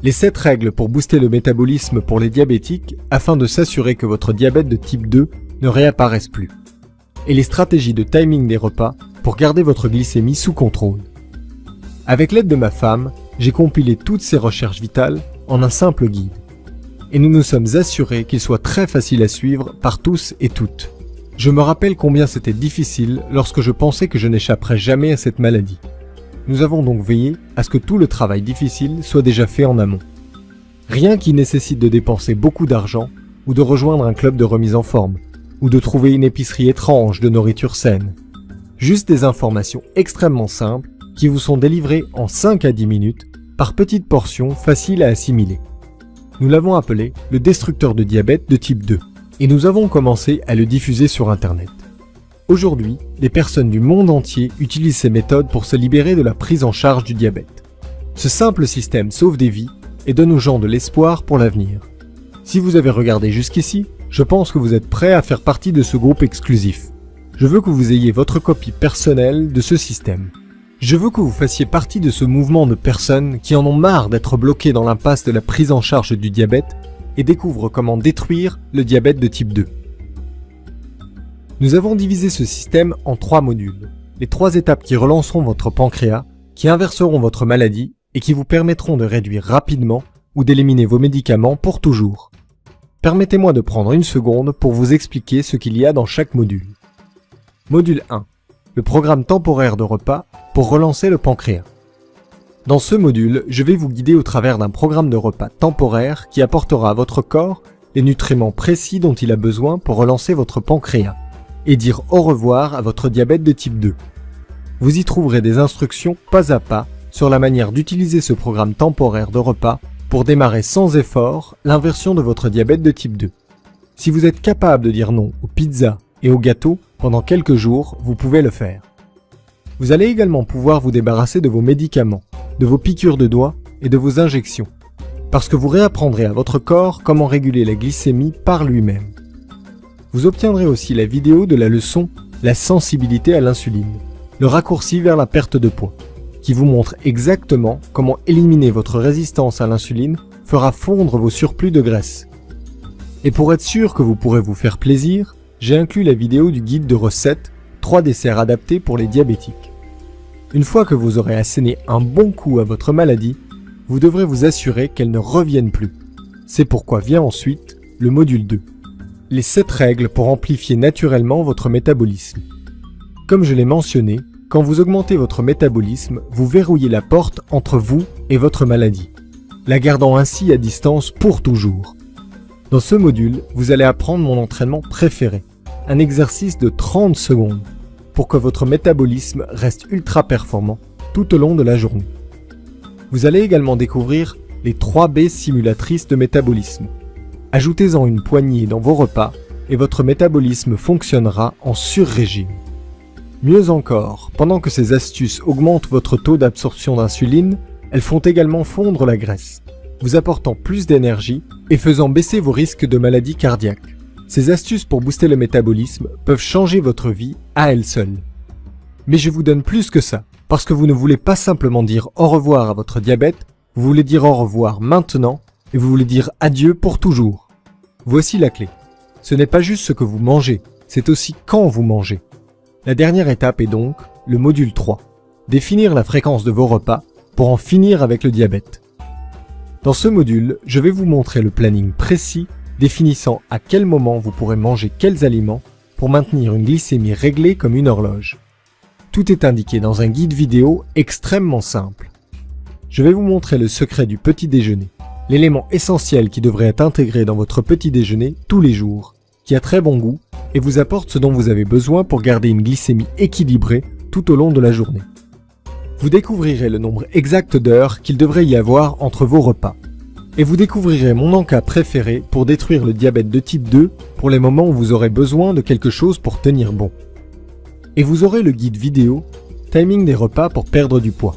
Les 7 règles pour booster le métabolisme pour les diabétiques afin de s'assurer que votre diabète de type 2 ne réapparaisse plus. Et les stratégies de timing des repas pour garder votre glycémie sous contrôle. Avec l'aide de ma femme, j'ai compilé toutes ces recherches vitales en un simple guide. Et nous nous sommes assurés qu'il soit très facile à suivre par tous et toutes. Je me rappelle combien c'était difficile lorsque je pensais que je n'échapperais jamais à cette maladie. Nous avons donc veillé à ce que tout le travail difficile soit déjà fait en amont. Rien qui nécessite de dépenser beaucoup d'argent ou de rejoindre un club de remise en forme ou de trouver une épicerie étrange de nourriture saine. Juste des informations extrêmement simples qui vous sont délivrées en 5 à 10 minutes par petites portions faciles à assimiler. Nous l'avons appelé le destructeur de diabète de type 2 et nous avons commencé à le diffuser sur Internet. Aujourd'hui, les personnes du monde entier utilisent ces méthodes pour se libérer de la prise en charge du diabète. Ce simple système sauve des vies et donne aux gens de l'espoir pour l'avenir. Si vous avez regardé jusqu'ici, je pense que vous êtes prêts à faire partie de ce groupe exclusif. Je veux que vous ayez votre copie personnelle de ce système. Je veux que vous fassiez partie de ce mouvement de personnes qui en ont marre d'être bloquées dans l'impasse de la prise en charge du diabète et découvrent comment détruire le diabète de type 2. Nous avons divisé ce système en 3 modules. Les 3 étapes qui relanceront votre pancréas, qui inverseront votre maladie et qui vous permettront de réduire rapidement ou d'éliminer vos médicaments pour toujours. Permettez-moi de prendre une seconde pour vous expliquer ce qu'il y a dans chaque module. Module 1. Le programme temporaire de repas pour relancer le pancréas. Dans ce module, je vais vous guider au travers d'un programme de repas temporaire qui apportera à votre corps les nutriments précis dont il a besoin pour relancer votre pancréas et dire au revoir à votre diabète de type 2. Vous y trouverez des instructions pas à pas sur la manière d'utiliser ce programme temporaire de repas pour démarrer sans effort l'inversion de votre diabète de type 2. Si vous êtes capable de dire non aux pizzas et aux gâteaux pendant quelques jours, vous pouvez le faire. Vous allez également pouvoir vous débarrasser de vos médicaments, de vos piqûres de doigts et de vos injections, parce que vous réapprendrez à votre corps comment réguler la glycémie par lui-même. Vous obtiendrez aussi la vidéo de la leçon « La sensibilité à l'insuline », le raccourci vers la perte de poids, qui vous montre exactement comment éliminer votre résistance à l'insuline fera fondre vos surplus de graisse. Et pour être sûr que vous pourrez vous faire plaisir, j'ai inclus la vidéo du guide de recettes 3 desserts adaptés pour les diabétiques. Une fois que vous aurez asséné un bon coup à votre maladie, vous devrez vous assurer qu'elle ne revienne plus. C'est pourquoi vient ensuite le module 2. Les 7 règles pour amplifier naturellement votre métabolisme. Comme je l'ai mentionné, quand vous augmentez votre métabolisme, vous verrouillez la porte entre vous et votre maladie, la gardant ainsi à distance pour toujours. Dans ce module, vous allez apprendre mon entraînement préféré, un exercice de 30 secondes, pour que votre métabolisme reste ultra performant tout au long de la journée. Vous allez également découvrir les 3 B simulatrices de métabolisme. Ajoutez-en une poignée dans vos repas et votre métabolisme fonctionnera en sur-régime. Mieux encore, pendant que ces astuces augmentent votre taux d'absorption d'insuline, elles font également fondre la graisse, vous apportant plus d'énergie et faisant baisser vos risques de maladies cardiaques. Ces astuces pour booster le métabolisme peuvent changer votre vie à elles seules. Mais je vous donne plus que ça, parce que vous ne voulez pas simplement dire au revoir à votre diabète, vous voulez dire au revoir maintenant et vous voulez dire adieu pour toujours. Voici la clé. Ce n'est pas juste ce que vous mangez, c'est aussi quand vous mangez. La dernière étape est donc le module 3, définir la fréquence de vos repas pour en finir avec le diabète. Dans ce module, je vais vous montrer le planning précis définissant à quel moment vous pourrez manger quels aliments pour maintenir une glycémie réglée comme une horloge. Tout est indiqué dans un guide vidéo extrêmement simple. Je vais vous montrer le secret du petit déjeuner, l'élément essentiel qui devrait être intégré dans votre petit déjeuner tous les jours, qui a très bon goût et vous apporte ce dont vous avez besoin pour garder une glycémie équilibrée tout au long de la journée. Vous découvrirez le nombre exact d'heures qu'il devrait y avoir entre vos repas. Et vous découvrirez mon encas préféré pour détruire le diabète de type 2 pour les moments où vous aurez besoin de quelque chose pour tenir bon. Et vous aurez le guide vidéo « Timing des repas pour perdre du poids ».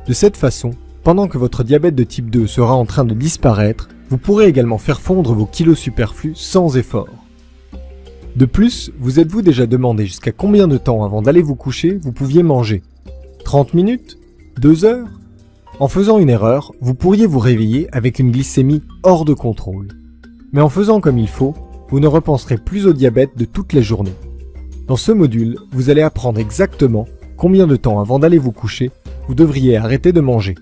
De cette façon, pendant que votre diabète de type 2 sera en train de disparaître, vous pourrez également faire fondre vos kilos superflus sans effort. De plus, vous êtes-vous déjà demandé jusqu'à combien de temps avant d'aller vous coucher vous pouviez manger ? 30 minutes ? 2 heures ? En faisant une erreur, vous pourriez vous réveiller avec une glycémie hors de contrôle. Mais en faisant comme il faut, vous ne repenserez plus au diabète de toute la journée. Dans ce module, vous allez apprendre exactement combien de temps avant d'aller vous coucher vous devriez arrêter de manger.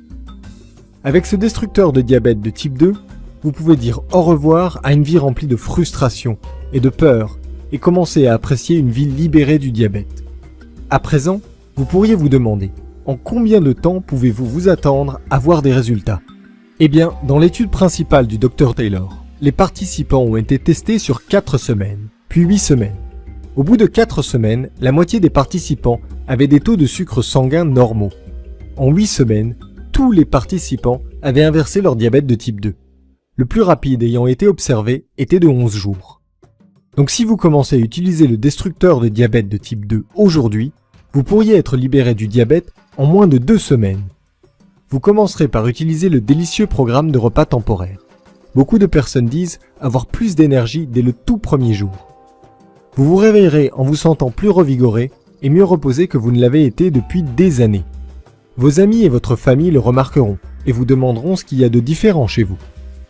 Avec ce destructeur de diabète de type 2, vous pouvez dire au revoir à une vie remplie de frustration et de peur et commencer à apprécier une vie libérée du diabète. À présent, vous pourriez vous demander, en combien de temps pouvez-vous vous attendre à voir des résultats ? Eh bien, dans l'étude principale du Dr Taylor, les participants ont été testés sur 4 semaines, puis 8 semaines. Au bout de 4 semaines, la moitié des participants avaient des taux de sucre sanguin normaux. En 8 semaines, tous les participants avaient inversé leur diabète de type 2. Le plus rapide ayant été observé était de 11 jours. Donc si vous commencez à utiliser le destructeur de diabète de type 2 aujourd'hui, vous pourriez être libéré du diabète en moins de 2 semaines. Vous commencerez par utiliser le délicieux programme de repas temporaire. Beaucoup de personnes disent avoir plus d'énergie dès le tout premier jour. Vous vous réveillerez en vous sentant plus revigoré et mieux reposé que vous ne l'avez été depuis des années. Vos amis et votre famille le remarqueront et vous demanderont ce qu'il y a de différent chez vous.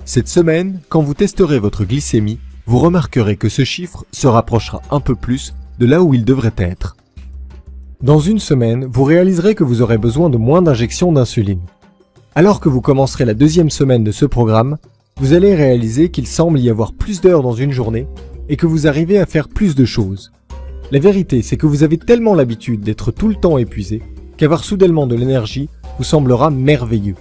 Cette semaine, quand vous testerez votre glycémie, vous remarquerez que ce chiffre se rapprochera un peu plus de là où il devrait être. Dans une semaine, vous réaliserez que vous aurez besoin de moins d'injections d'insuline. Alors que vous commencerez la deuxième semaine de ce programme, vous allez réaliser qu'il semble y avoir plus d'heures dans une journée et que vous arrivez à faire plus de choses. La vérité, c'est que vous avez tellement l'habitude d'être tout le temps épuisé qu'avoir soudainement de l'énergie vous semblera merveilleux.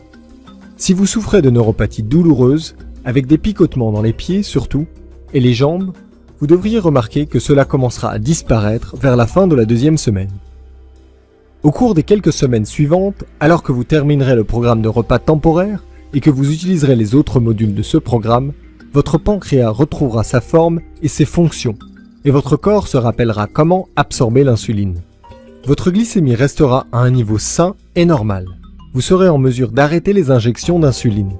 Si vous souffrez de neuropathie douloureuse, avec des picotements dans les pieds surtout, et les jambes, vous devriez remarquer que cela commencera à disparaître vers la fin de la deuxième semaine. Au cours des quelques semaines suivantes, alors que vous terminerez le programme de repas temporaire et que vous utiliserez les autres modules de ce programme, votre pancréas retrouvera sa forme et ses fonctions, et votre corps se rappellera comment absorber l'insuline. Votre glycémie restera à un niveau sain et normal. Vous serez en mesure d'arrêter les injections d'insuline.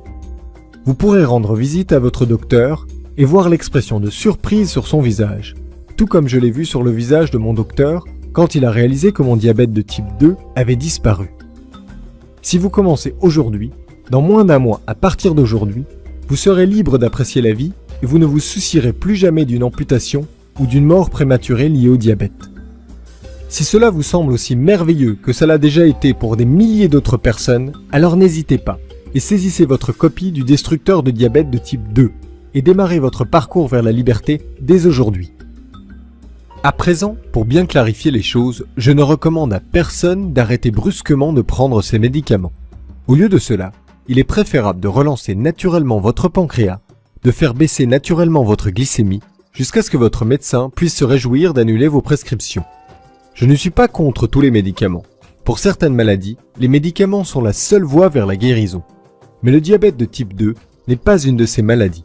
Vous pourrez rendre visite à votre docteur et voir l'expression de surprise sur son visage, tout comme je l'ai vu sur le visage de mon docteur quand il a réalisé que mon diabète de type 2 avait disparu. Si vous commencez aujourd'hui, dans moins d'un mois à partir d'aujourd'hui, vous serez libre d'apprécier la vie et vous ne vous soucierez plus jamais d'une amputation ou d'une mort prématurée liée au diabète. Si cela vous semble aussi merveilleux que cela a déjà été pour des milliers d'autres personnes, alors n'hésitez pas et saisissez votre copie du destructeur de diabète de type 2 et démarrez votre parcours vers la liberté dès aujourd'hui. À présent, pour bien clarifier les choses, je ne recommande à personne d'arrêter brusquement de prendre ces médicaments. Au lieu de cela, il est préférable de relancer naturellement votre pancréas, de faire baisser naturellement votre glycémie, jusqu'à ce que votre médecin puisse se réjouir d'annuler vos prescriptions. Je ne suis pas contre tous les médicaments. Pour certaines maladies, les médicaments sont la seule voie vers la guérison. Mais le diabète de type 2 n'est pas une de ces maladies.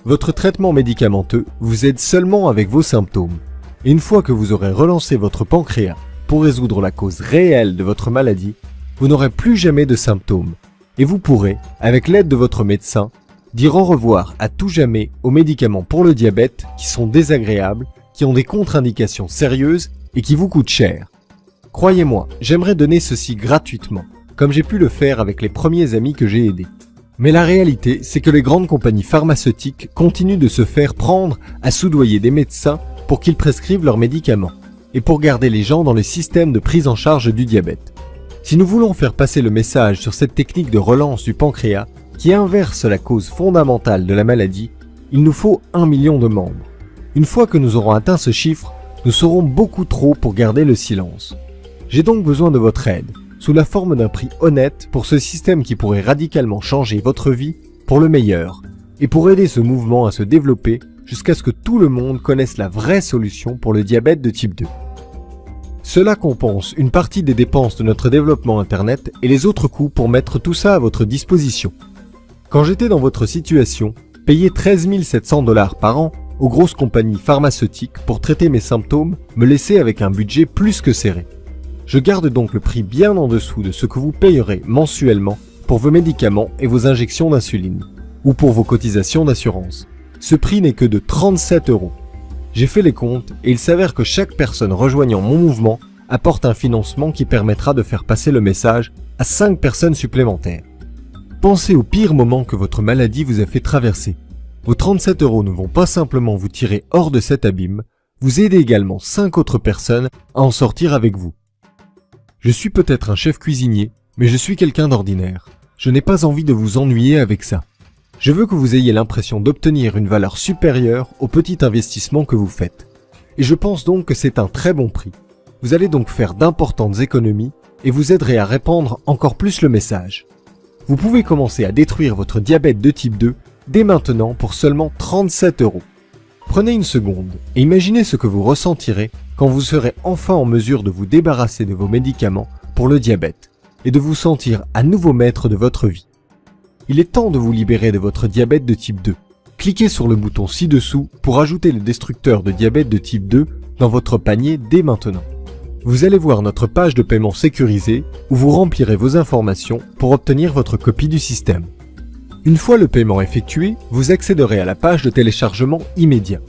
Votre traitement médicamenteux vous aide seulement avec vos symptômes. Et une fois que vous aurez relancé votre pancréas pour résoudre la cause réelle de votre maladie, vous n'aurez plus jamais de symptômes. Et vous pourrez, avec l'aide de votre médecin, dire au revoir à tout jamais aux médicaments pour le diabète qui sont désagréables, qui ont des contre-indications sérieuses et qui vous coûtent cher. Croyez-moi, j'aimerais donner ceci gratuitement, comme j'ai pu le faire avec les premiers amis que j'ai aidés. Mais la réalité, c'est que les grandes compagnies pharmaceutiques continuent de se faire prendre à soudoyer des médecins pour qu'ils prescrivent leurs médicaments, et pour garder les gens dans le système de prise en charge du diabète. Si nous voulons faire passer le message sur cette technique de relance du pancréas, qui inverse la cause fondamentale de la maladie, il nous faut 1 million de membres. Une fois que nous aurons atteint ce chiffre, nous serons beaucoup trop pour garder le silence. J'ai donc besoin de votre aide, sous la forme d'un prix honnête pour ce système qui pourrait radicalement changer votre vie pour le meilleur, et pour aider ce mouvement à se développer jusqu'à ce que tout le monde connaisse la vraie solution pour le diabète de type 2. Cela compense une partie des dépenses de notre développement Internet et les autres coûts pour mettre tout ça à votre disposition. Quand j'étais dans votre situation, payer 13 700 $ par an aux grosses compagnies pharmaceutiques pour traiter mes symptômes me laissait avec un budget plus que serré. Je garde donc le prix bien en dessous de ce que vous payerez mensuellement pour vos médicaments et vos injections d'insuline, ou pour vos cotisations d'assurance. Ce prix n'est que de 37 €. J'ai fait les comptes et il s'avère que chaque personne rejoignant mon mouvement apporte un financement qui permettra de faire passer le message à 5 personnes supplémentaires. Pensez au pire moment que votre maladie vous a fait traverser. Vos 37 € ne vont pas simplement vous tirer hors de cet abîme, vous aidez également 5 autres personnes à en sortir avec vous. Je suis peut-être un chef cuisinier, mais je suis quelqu'un d'ordinaire. Je n'ai pas envie de vous ennuyer avec ça. Je veux que vous ayez l'impression d'obtenir une valeur supérieure au petit investissement que vous faites. Et je pense donc que c'est un très bon prix. Vous allez donc faire d'importantes économies et vous aiderez à répandre encore plus le message. Vous pouvez commencer à détruire votre diabète de type 2 dès maintenant pour seulement 37 €. Prenez une seconde et imaginez ce que vous ressentirez quand vous serez enfin en mesure de vous débarrasser de vos médicaments pour le diabète et de vous sentir à nouveau maître de votre vie. Il est temps de vous libérer de votre diabète de type 2. Cliquez sur le bouton ci-dessous pour ajouter le destructeur de diabète de type 2 dans votre panier dès maintenant. Vous allez voir notre page de paiement sécurisée où vous remplirez vos informations pour obtenir votre copie du système. Une fois le paiement effectué, vous accéderez à la page de téléchargement immédiat.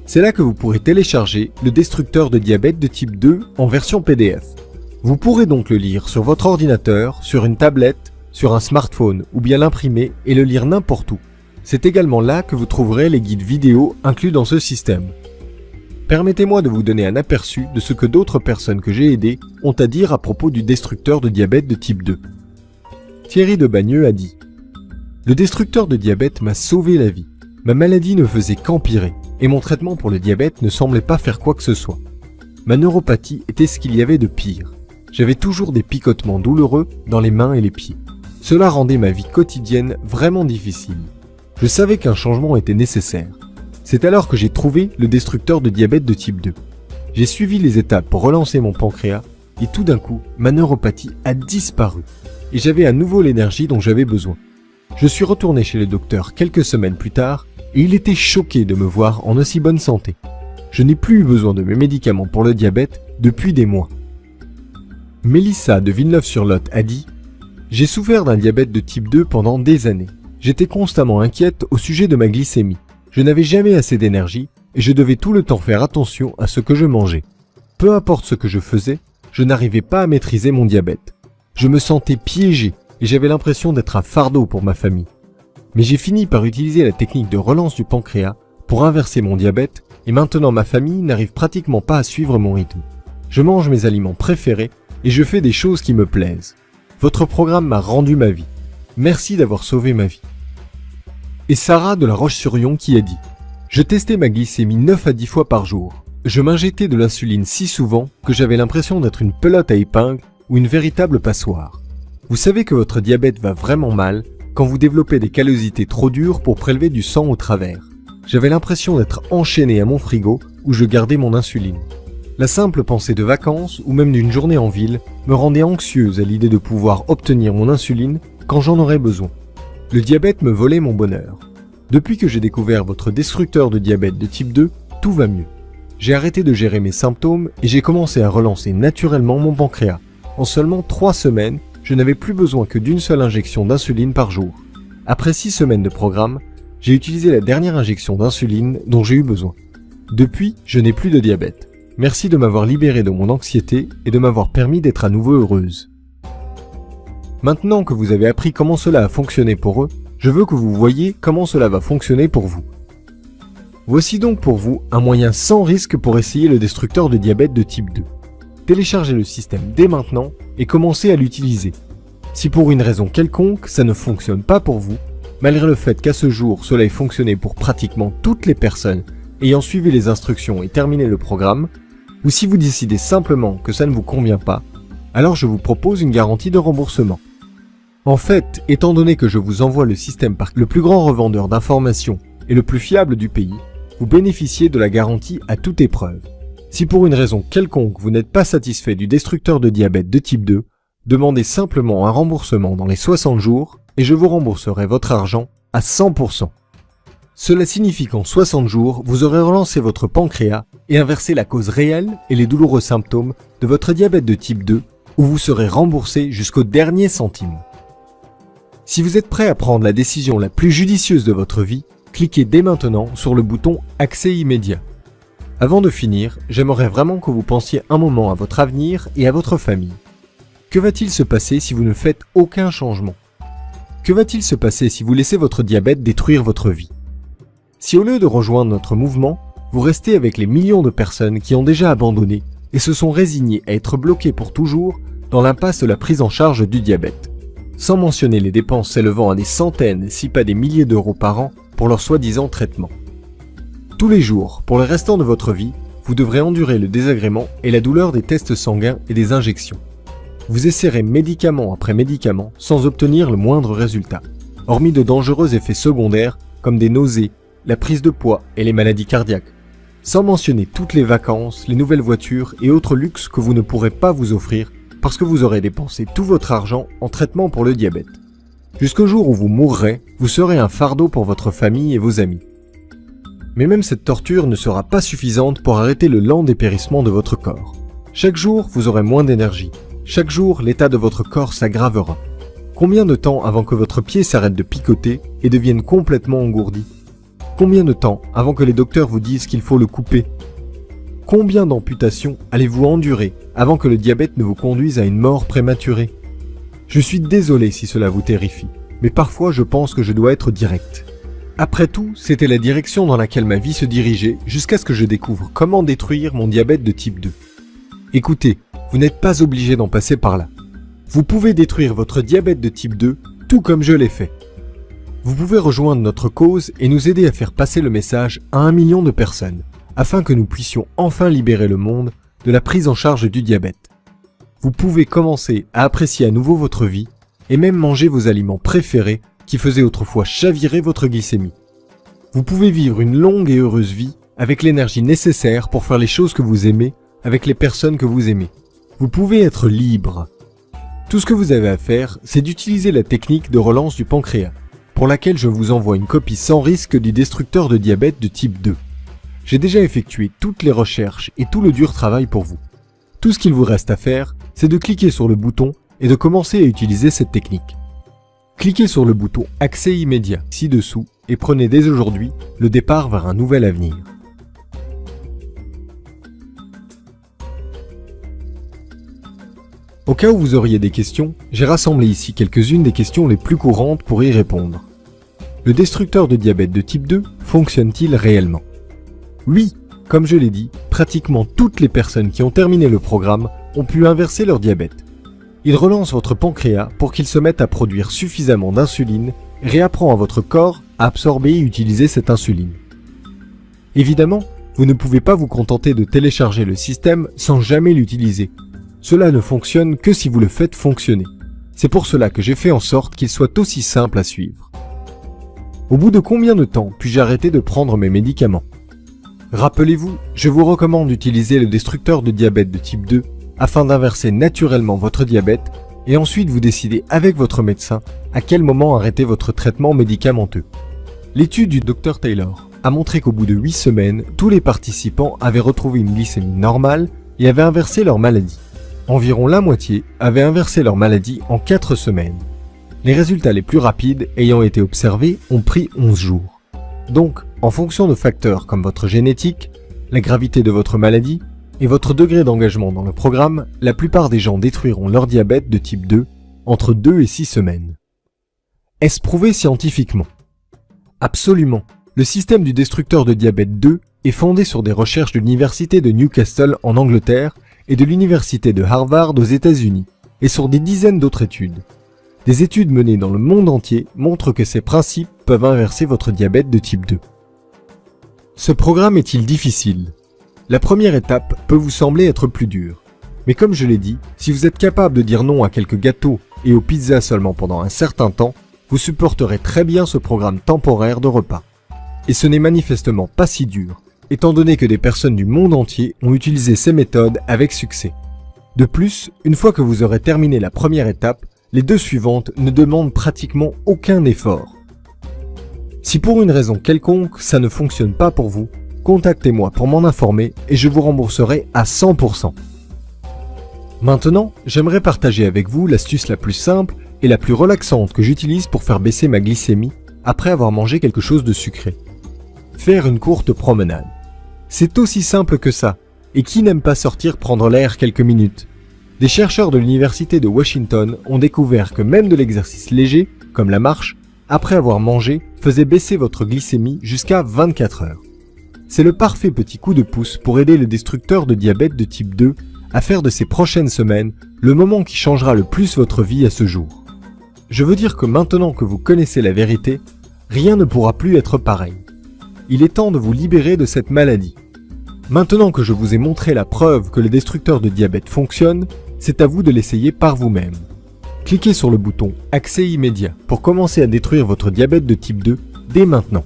C'est là que vous pourrez télécharger le destructeur de diabète de type 2 en version PDF. Vous pourrez donc le lire sur votre ordinateur, sur une tablette, sur un smartphone ou bien l'imprimer et le lire n'importe où. C'est également là que vous trouverez les guides vidéo inclus dans ce système. Permettez-moi de vous donner un aperçu de ce que d'autres personnes que j'ai aidées ont à dire à propos du destructeur de diabète de type 2. Thierry de Bagneux a dit « Le destructeur de diabète m'a sauvé la vie. Ma maladie ne faisait qu'empirer et mon traitement pour le diabète ne semblait pas faire quoi que ce soit. Ma neuropathie était ce qu'il y avait de pire. J'avais toujours des picotements douloureux dans les mains et les pieds. Cela rendait ma vie quotidienne vraiment difficile. Je savais qu'un changement était nécessaire. C'est alors que j'ai trouvé le destructeur de diabète de type 2. J'ai suivi les étapes pour relancer mon pancréas et tout d'un coup, ma neuropathie a disparu et j'avais à nouveau l'énergie dont j'avais besoin. Je suis retourné chez le docteur quelques semaines plus tard et il était choqué de me voir en aussi bonne santé. Je n'ai plus eu besoin de mes médicaments pour le diabète depuis des mois. Mélissa de Villeneuve-sur-Lot a dit « J'ai souffert d'un diabète de type 2 pendant des années. J'étais constamment inquiète au sujet de ma glycémie. Je n'avais jamais assez d'énergie et je devais tout le temps faire attention à ce que je mangeais. Peu importe ce que je faisais, je n'arrivais pas à maîtriser mon diabète. Je me sentais piégé et j'avais l'impression d'être un fardeau pour ma famille. Mais j'ai fini par utiliser la technique de relance du pancréas pour inverser mon diabète et maintenant ma famille n'arrive pratiquement pas à suivre mon rythme. Je mange mes aliments préférés et je fais des choses qui me plaisent. Votre programme m'a rendu ma vie. Merci d'avoir sauvé ma vie. » Et Sarah de La Roche-sur-Yon qui a dit « Je testais ma glycémie 9 à 10 fois par jour. Je m'injectais de l'insuline si souvent que j'avais l'impression d'être une pelote à épingle ou une véritable passoire. Vous savez que votre diabète va vraiment mal quand vous développez des callosités trop dures pour prélever du sang au travers. J'avais l'impression d'être enchaîné à mon frigo où je gardais mon insuline. La simple pensée de vacances ou même d'une journée en ville me rendait anxieuse à l'idée de pouvoir obtenir mon insuline quand j'en aurais besoin. Le diabète me volait mon bonheur. Depuis que j'ai découvert votre destructeur de diabète de type 2, tout va mieux. J'ai arrêté de gérer mes symptômes et j'ai commencé à relancer naturellement mon pancréas. En seulement 3 semaines, je n'avais plus besoin que d'une seule injection d'insuline par jour. Après 6 semaines de programme, j'ai utilisé la dernière injection d'insuline dont j'ai eu besoin. Depuis, je n'ai plus de diabète. Merci de m'avoir libéré de mon anxiété et de m'avoir permis d'être à nouveau heureuse. Maintenant que vous avez appris comment cela a fonctionné pour eux, je veux que vous voyiez comment cela va fonctionner pour vous. Voici donc pour vous un moyen sans risque pour essayer le destructeur de diabète de type 2. Téléchargez le système dès maintenant et commencez à l'utiliser. Si pour une raison quelconque ça ne fonctionne pas pour vous, malgré le fait qu'à ce jour cela ait fonctionné pour pratiquement toutes les personnes ayant suivi les instructions et terminé le programme, ou si vous décidez simplement que ça ne vous convient pas, alors je vous propose une garantie de remboursement. En fait, étant donné que je vous envoie le système par le plus grand revendeur d'informations et le plus fiable du pays, vous bénéficiez de la garantie à toute épreuve. Si pour une raison quelconque vous n'êtes pas satisfait du destructeur de diabète de type 2, demandez simplement un remboursement dans les 60 jours et je vous rembourserai votre argent à 100%. Cela signifie qu'en 60 jours, vous aurez relancé votre pancréas et inversé la cause réelle et les douloureux symptômes de votre diabète de type 2 où vous serez remboursé jusqu'au dernier centime. Si vous êtes prêt à prendre la décision la plus judicieuse de votre vie, cliquez dès maintenant sur le bouton « Accès immédiat ». Avant de finir, j'aimerais vraiment que vous pensiez un moment à votre avenir et à votre famille. Que va-t-il se passer si vous ne faites aucun changement? Que va-t-il se passer si vous laissez votre diabète détruire votre vie? Si au lieu de rejoindre notre mouvement, vous restez avec les millions de personnes qui ont déjà abandonné et se sont résignées à être bloquées pour toujours dans l'impasse de la prise en charge du diabète, sans mentionner les dépenses s'élevant à des centaines, si pas des milliers d'euros par an pour leur soi-disant traitement. Tous les jours, pour le restant de votre vie, vous devrez endurer le désagrément et la douleur des tests sanguins et des injections. Vous essaierez médicament après médicament sans obtenir le moindre résultat, hormis de dangereux effets secondaires comme des nausées, la prise de poids et les maladies cardiaques, sans mentionner toutes les vacances, les nouvelles voitures et autres luxes que vous ne pourrez pas vous offrir parce que vous aurez dépensé tout votre argent en traitement pour le diabète. Jusqu'au jour où vous mourrez, vous serez un fardeau pour votre famille et vos amis. Mais même cette torture ne sera pas suffisante pour arrêter le lent dépérissement de votre corps. Chaque jour, vous aurez moins d'énergie. Chaque jour, l'état de votre corps s'aggravera. Combien de temps avant que votre pied s'arrête de picoter et devienne complètement engourdi? Combien de temps avant que les docteurs vous disent qu'il faut le couper? Combien d'amputations allez-vous endurer avant que le diabète ne vous conduise à une mort prématurée? Je suis désolé si cela vous terrifie, mais parfois je pense que je dois être direct. Après tout, c'était la direction dans laquelle ma vie se dirigeait jusqu'à ce que je découvre comment détruire mon diabète de type 2. Écoutez, vous n'êtes pas obligé d'en passer par là. Vous pouvez détruire votre diabète de type 2 tout comme je l'ai fait. Vous pouvez rejoindre notre cause et nous aider à faire passer le message à 1 million de personnes, afin que nous puissions enfin libérer le monde de la prise en charge du diabète. Vous pouvez commencer à apprécier à nouveau votre vie et même manger vos aliments préférés qui faisaient autrefois chavirer votre glycémie. Vous pouvez vivre une longue et heureuse vie avec l'énergie nécessaire pour faire les choses que vous aimez avec les personnes que vous aimez. Vous pouvez être libre. Tout ce que vous avez à faire, c'est d'utiliser la technique de relance du pancréas, pour laquelle je vous envoie une copie sans risque du destructeur de diabète de type 2. J'ai déjà effectué toutes les recherches et tout le dur travail pour vous. Tout ce qu'il vous reste à faire, c'est de cliquer sur le bouton et de commencer à utiliser cette technique. Cliquez sur le bouton Accès immédiat ci-dessous et prenez dès aujourd'hui le départ vers un nouvel avenir. Au cas où vous auriez des questions, j'ai rassemblé ici quelques-unes des questions les plus courantes pour y répondre. Le destructeur de diabète de type 2 fonctionne-t-il réellement? Oui, comme je l'ai dit, pratiquement toutes les personnes qui ont terminé le programme ont pu inverser leur diabète. Il relance votre pancréas pour qu'il se mette à produire suffisamment d'insuline et réapprend à votre corps à absorber et utiliser cette insuline. Évidemment, vous ne pouvez pas vous contenter de télécharger le système sans jamais l'utiliser. Cela ne fonctionne que si vous le faites fonctionner. C'est pour cela que j'ai fait en sorte qu'il soit aussi simple à suivre. Au bout de combien de temps puis-je arrêter de prendre mes médicaments? Rappelez-vous, je vous recommande d'utiliser le destructeur de diabète de type 2 afin d'inverser naturellement votre diabète et ensuite vous décidez avec votre médecin à quel moment arrêter votre traitement médicamenteux. L'étude du Dr Taylor a montré qu'au bout de 8 semaines, tous les participants avaient retrouvé une glycémie normale et avaient inversé leur maladie. Environ la moitié avaient inversé leur maladie en 4 semaines. Les résultats les plus rapides ayant été observés ont pris 11 jours. Donc, en fonction de facteurs comme votre génétique, la gravité de votre maladie et votre degré d'engagement dans le programme, la plupart des gens détruiront leur diabète de type 2 entre 2 et 6 semaines. Est-ce prouvé scientifiquement? Absolument. Le système du destructeur de diabète 2 est fondé sur des recherches de l'université de Newcastle en Angleterre et de l'université de Harvard aux États-Unis, et sur des dizaines d'autres études. Des études menées dans le monde entier montrent que ces principes peuvent inverser votre diabète de type 2. Ce programme est-il difficile? La première étape peut vous sembler être plus dure. Mais comme je l'ai dit, si vous êtes capable de dire non à quelques gâteaux et aux pizzas seulement pendant un certain temps, vous supporterez très bien ce programme temporaire de repas. Et ce n'est manifestement pas si dur, étant donné que des personnes du monde entier ont utilisé ces méthodes avec succès. De plus, une fois que vous aurez terminé la première étape, les 2 suivantes ne demandent pratiquement aucun effort. Si pour une raison quelconque ça ne fonctionne pas pour vous, contactez-moi pour m'en informer et je vous rembourserai à 100%. Maintenant, j'aimerais partager avec vous l'astuce la plus simple et la plus relaxante que j'utilise pour faire baisser ma glycémie après avoir mangé quelque chose de sucré. Faire une courte promenade. C'est aussi simple que ça, et qui n'aime pas sortir prendre l'air quelques minutes? Des chercheurs de l'université de Washington ont découvert que même de l'exercice léger, comme la marche, après avoir mangé, faisait baisser votre glycémie jusqu'à 24 heures. C'est le parfait petit coup de pouce pour aider le destructeur de diabète de type 2 à faire de ces prochaines semaines le moment qui changera le plus votre vie à ce jour. Je veux dire que maintenant que vous connaissez la vérité, rien ne pourra plus être pareil. Il est temps de vous libérer de cette maladie. Maintenant que je vous ai montré la preuve que le destructeur de diabète fonctionne, c'est à vous de l'essayer par vous-même. Cliquez sur le bouton Accès immédiat pour commencer à détruire votre diabète de type 2 dès maintenant.